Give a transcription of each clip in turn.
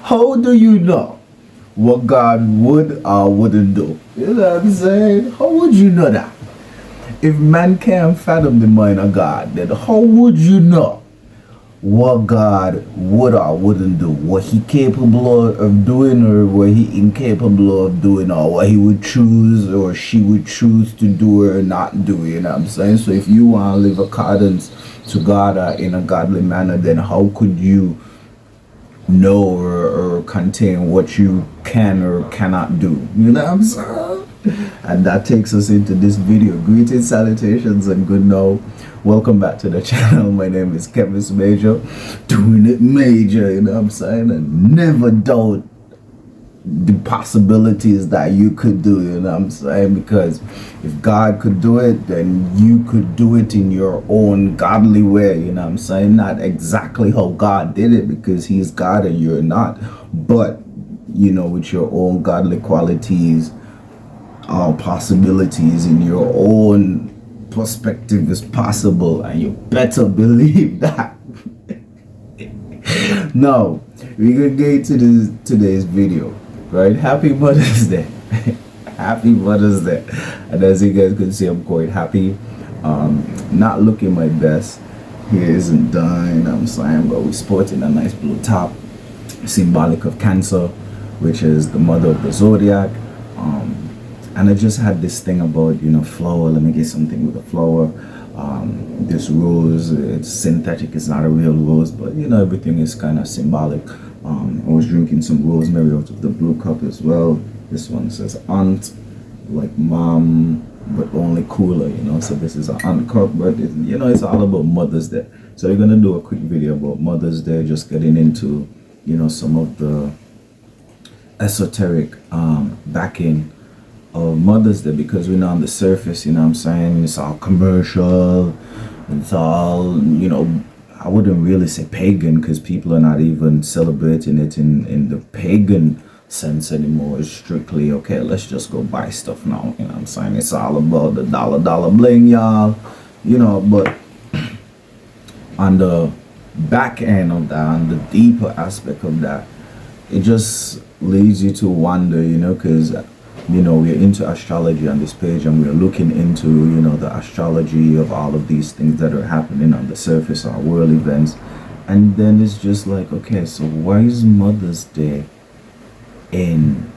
How do you know what God would or wouldn't do? You know what I'm saying? How would you know that? If man can't fathom the mind of God, then how would you know what God would or wouldn't do? What he capable of doing or what he incapable of doing, or what he would choose or she would choose to do or not do, you know what I'm saying? So if you want to live accordance to God or in a godly manner, then how could you know or contain what you can or cannot do? You know what I'm saying? And that takes us into this video. Greetings, salutations, and good now. Welcome back to the channel. My name is Kevin Major, doing it major, you know what I'm saying? And never doubt the possibilities that you could do, you know what I'm saying? Because if God could do it, then you could do it in your own godly way, you know what I'm saying? Not exactly how God did it, because he's God and you're not, but you know, with your own godly qualities, possibilities in your own perspective is possible, and you better believe that. Now we're gonna get to today's video, right? Happy Mother's Day. Happy Mother's Day. And as you guys can see, I'm quite happy. Not looking my best. Hair isn't done, I'm saying, but we're sporting a nice blue top, symbolic of Cancer, which is the mother of the zodiac. And I just had this thing about, you know, flower. Let me get something with a flower. This rose, it's synthetic, it's not a real rose, but you know, everything is kind of symbolic. I was drinking some rosemary out of the blue cup as well. This one says aunt, like mom, but only cooler, you know. So this is an aunt cup, but it, you know, it's all about Mother's Day. So we're gonna do a quick video about Mother's Day, just getting into, you know, some of the esoteric backing of Mother's Day, because we know on the surface, you know what I'm saying, it's all commercial, it's all, you know, I wouldn't really say pagan, because people are not even celebrating it in the pagan sense anymore. It's strictly, okay, let's just go buy stuff now, you know what I'm saying? It's all about the dollar bling, y'all, you know. But on the back end of that, on the deeper aspect of that, it just leads you to wonder, you know, because you know, we're into astrology on this page, and we're looking into, you know, the astrology of all of these things that are happening on the surface, our world events. And then it's just like, okay, so why is Mother's Day in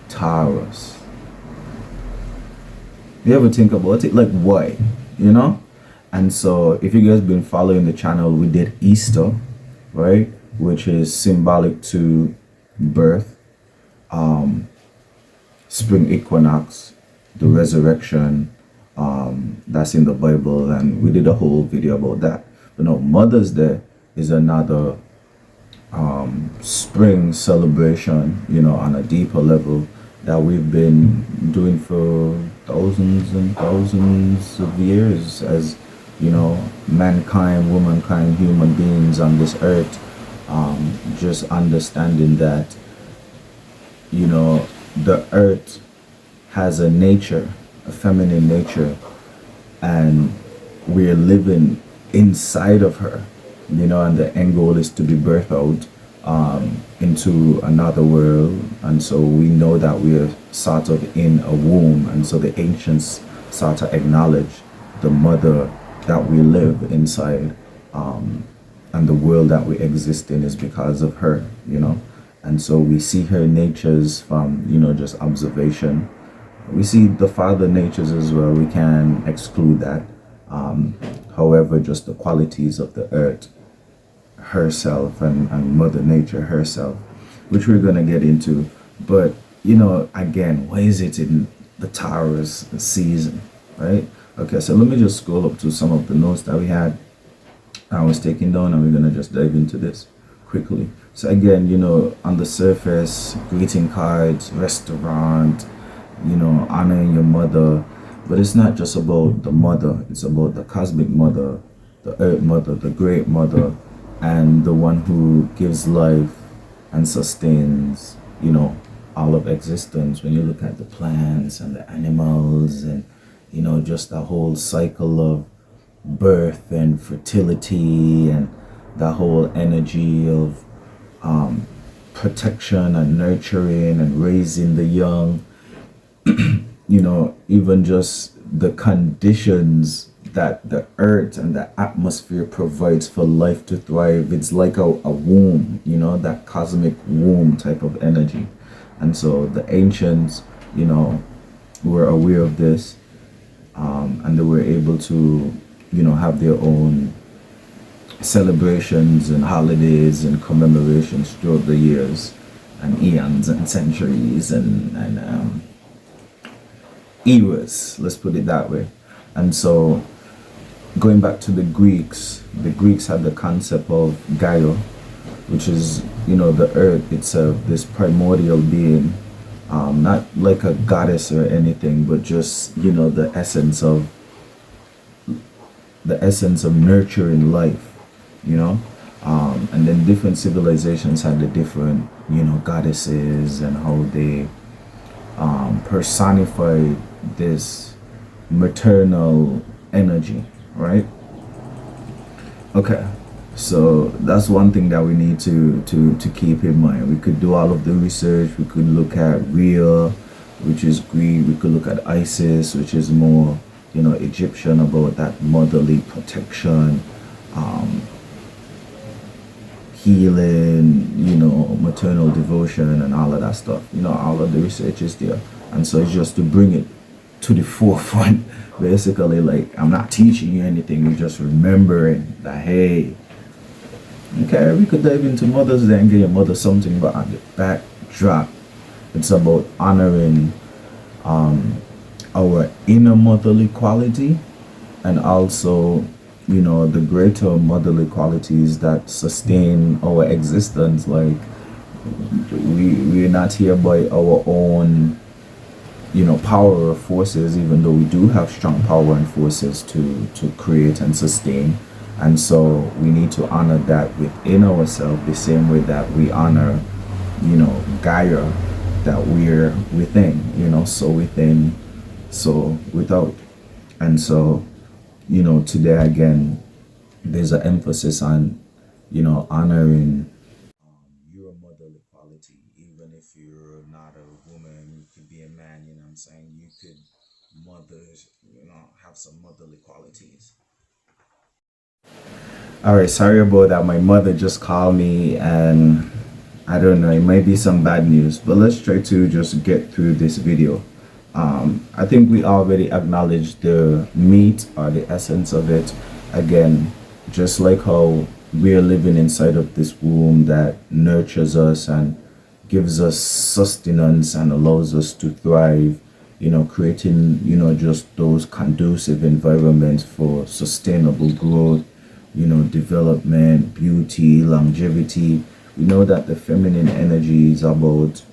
Taurus? You ever think about it? Like, why? You know? And so if you guys been following the channel, we did Easter, right? Which is symbolic to birth, spring equinox, the resurrection, that's in the Bible, and we did a whole video about that. But no, Mother's Day is another spring celebration, you know, on a deeper level, that we've been doing for thousands and thousands of years, as you know, mankind, womankind, human beings on this earth. Just understanding that, you know, the earth has a nature, a feminine nature, and we're living inside of her, you know, and the end goal is to be birthed out into another world. And so we know that we're sort of in a womb, and so the ancients sort of acknowledge the mother that we live inside, and the world that we exist in is because of her, you know. And so we see her natures from, you know, just observation. We see the father natures as well. We can exclude that. However, just the qualities of the earth herself, and Mother Nature herself, which we're going to get into. But, you know, again, why is it in the Taurus season, right? Okay, so let me just scroll up to some of the notes that we had, I was taking down, and we're going to just dive into this quickly. So again, you know, on the surface, greeting cards, restaurant, you know, honoring your mother. But it's not just about the mother, it's about the cosmic mother, the earth mother, the great mother, and the one who gives life and sustains, you know, all of existence. When you look at the plants and the animals, and, you know, just the whole cycle of birth and fertility, and that whole energy of protection and nurturing and raising the young, even just the conditions that the earth and the atmosphere provides for life to thrive. It's like a womb, that cosmic womb type of energy. And so the ancients, were aware of this, and they were able to, have their own celebrations and holidays and commemorations throughout the years and eons and centuries and eras, let's put it that way. And so going back to the Greeks had the concept of Gaia, which is, the earth itself, this primordial being, not like a goddess or anything, but just, the essence of nurturing life, and then different civilizations had the different, goddesses and how they personify this maternal energy, right? Okay, so that's one thing that we need to keep in mind. We could do all of the research. We could look at Rhea, which is Greek. We could look at Isis, which is more, Egyptian, about that motherly protection, healing, maternal devotion and all of that stuff. All of the research is there. And so it's just to bring it to the forefront. Basically, like, I'm not teaching you anything, you're just remembering that, hey, okay, we could dive into Mother's Day and get your mother something, but on the backdrop, it's about honoring our inner motherly quality, and also, the greater motherly qualities that sustain our existence. Like, we're not here by our own, power or forces, even though we do have strong power and forces to create and sustain. And so we need to honor that within ourselves, the same way that we honor, Gaia, that we're within, so within, so without. And so, today again, there's an emphasis on, honoring your motherly quality. Even if you're not a woman, you could be a man, what I'm saying? You could mother, have some motherly qualities. All right, sorry about that. My mother just called me, and I don't know, it might be some bad news, but let's try to just get through this video. I think we already acknowledged the meat or the essence of it. Again, just like how we are living inside of this womb that nurtures us and gives us sustenance and allows us to thrive, creating, just those conducive environments for sustainable growth, development, beauty, longevity. We know that the feminine energy is about,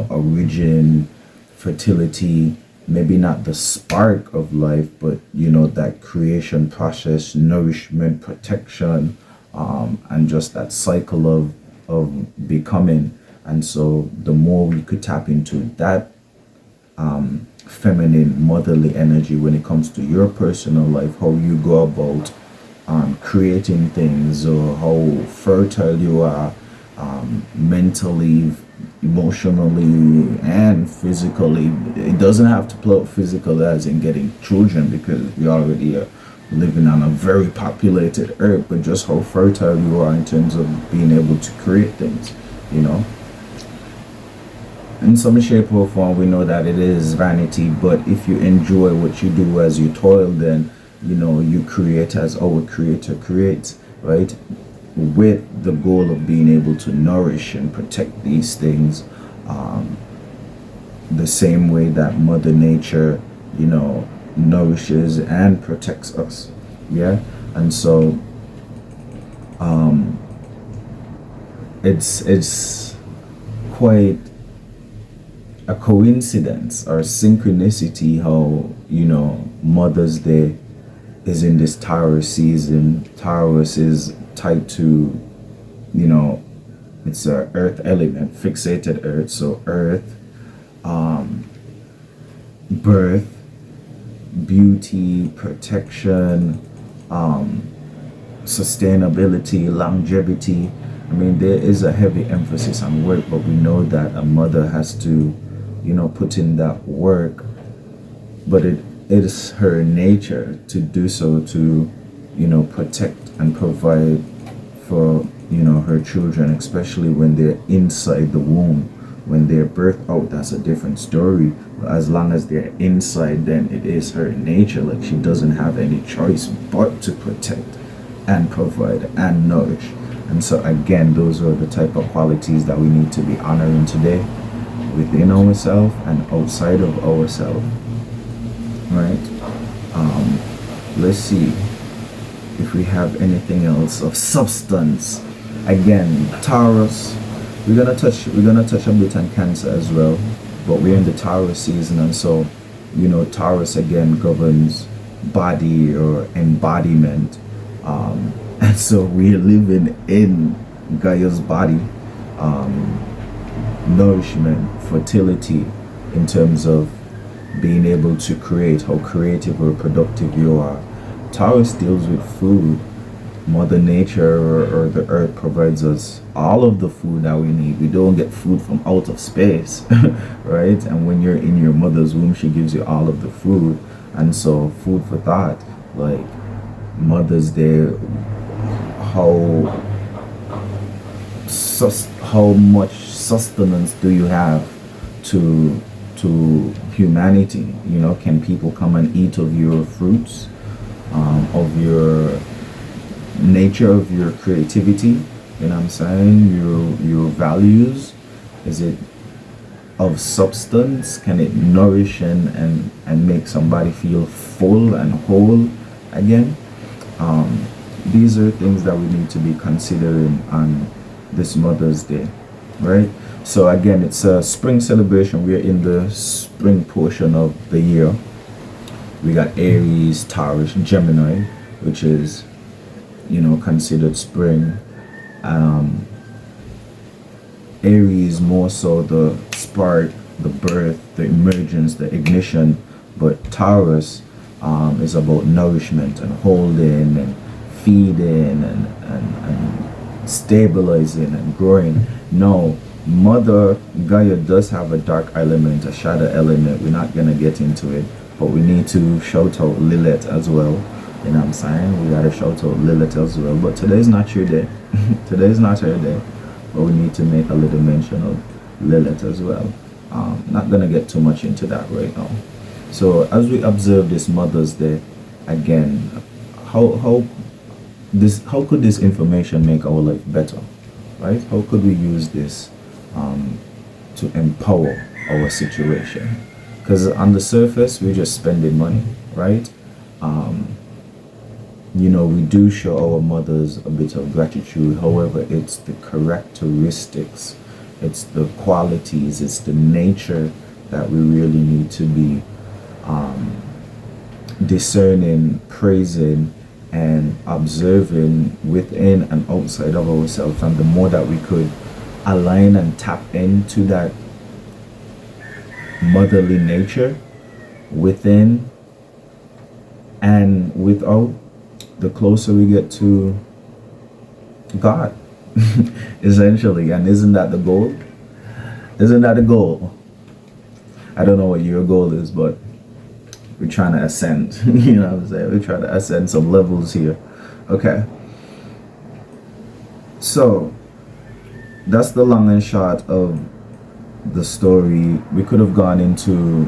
origin, fertility, maybe not the spark of life, but, that creation process, nourishment, protection, and just that cycle of becoming. And so the more we could tap into that feminine motherly energy when it comes to your personal life, how you go about creating things, or how fertile you are, mentally, emotionally, and physically. It doesn't have to play out physical as in getting children, because we already are living on a very populated earth, but just how fertile you are in terms of being able to create things, in some shape or form. We know that it is vanity, but if you enjoy what you do as you toil, then you create as our creator creates, right? With the goal of being able to nourish and protect these things, the same way that Mother Nature, nourishes and protects us. Yeah. And so it's quite a coincidence or synchronicity how, Mother's Day is in this Taurus season. Taurus is tied to, it's a earth element, fixated earth. So earth, birth, beauty, protection, sustainability, longevity. I mean, there is a heavy emphasis on work, but we know that a mother has to, put in that work, but it is her nature to do so, to, protect and provide for, her children, especially when they're inside the womb. When they're birthed out, that's a different story. But as long as they're inside, then it is her nature. Like, she doesn't have any choice but to protect and provide and nourish. And so again, those are the type of qualities that we need to be honoring today, within ourselves and outside of ourselves. Right? Let's see if we have anything else of substance. Again, Taurus. We're gonna touch a bit on Cancer as well, but we're in the Taurus season, and so Taurus again governs body or embodiment, and so we're living in Gaia's body, nourishment, fertility, in terms of being able to create, how creative or productive you are. Taurus deals with food. Mother Nature, or the earth, provides us all of the food that we need. We don't get food from out of space, right? And when you're in your mother's womb, she gives you all of the food. And so, food for thought, like Mother's Day, how how much sustenance do you have to humanity? Can people come and eat of your fruits, of your nature, of your creativity? You know what I'm saying? Your values. Is it of substance? Can it nourish and make somebody feel full and whole again? These are things that we need to be considering on this Mother's Day, right? So again, it's a spring celebration. We're in the spring portion of the year. We got Aries, Taurus, Gemini, which is considered spring. Aries more so the spark, the birth, the emergence, the ignition, but Taurus is about nourishment and holding and feeding and stabilizing and growing. No, Mother Gaia does have a dark element, a shadow element. We're not gonna get into it, but we need to shout out Lilith as well. You know what I'm saying? We gotta shout out Lilith as well. But today's not your day. Today's not your day. But we need to make a little mention of Lilith as well. Not gonna get too much into that right now. So as we observe this Mother's Day, again, how could this information make our life better? Right? How could we use this to empower our situation? Because on the surface, we're just spending money, right? We do show our mothers a bit of gratitude. However, it's the characteristics, it's the qualities, it's the nature that we really need to be discerning, praising, and observing within and outside of ourselves. And the more that we could align and tap into that motherly nature within and without, the closer we get to God, essentially. And isn't that the goal? Isn't that the goal? I don't know what your goal is, but we're trying to ascend. You know what I'm saying? We're trying to ascend some levels here. Okay. So that's the long and short of the story. We could have gone into,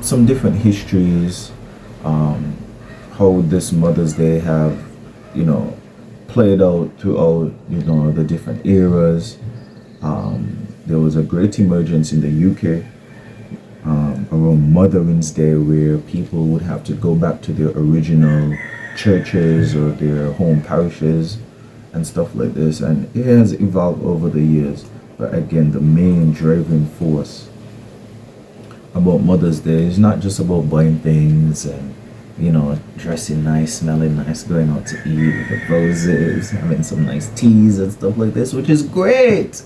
some different histories, how this Mother's Day have, played out throughout, the different eras. There was a great emergence in the UK around Mother's Day, where people would have to go back to their original churches or their home parishes and stuff like this. And it has evolved over the years. But again, the main driving force about Mother's Day is not just about buying things and dressing nice, smelling nice, going out to eat with the roses, having some nice teas and stuff like this, which is great.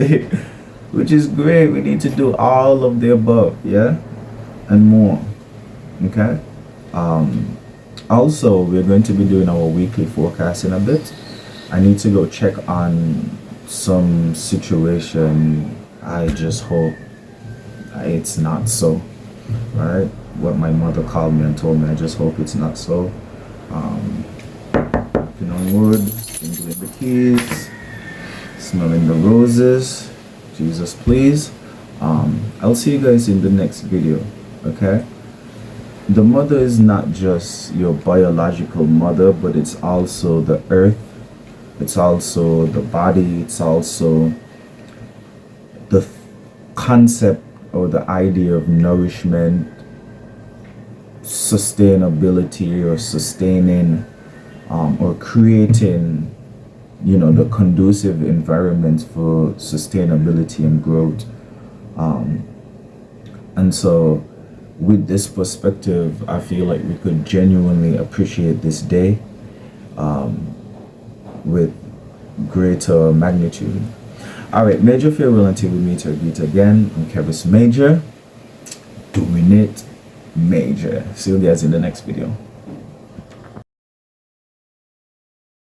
Which is great. We need to do all of the above, yeah, and more. Okay. Also, we're going to be doing our weekly forecast in a bit. I need to go check on some situation. I just hope it's not so. Right? What my mother called me and told me, I just hope it's not so. Knocking on wood, fingering the keys, smelling the roses. Jesus, please. I'll see you guys in the next video. Okay? The mother is not just your biological mother, but it's also the earth, it's also the body, it's also the concept or the idea of nourishment, sustainability, or sustaining, or creating, the conducive environment for sustainability and growth. And so with this perspective, I feel like we could genuinely appreciate this day with greater magnitude. All right, major farewell until we meet or greet again. I'm Kevis Major, doing it major. See you guys in the next video.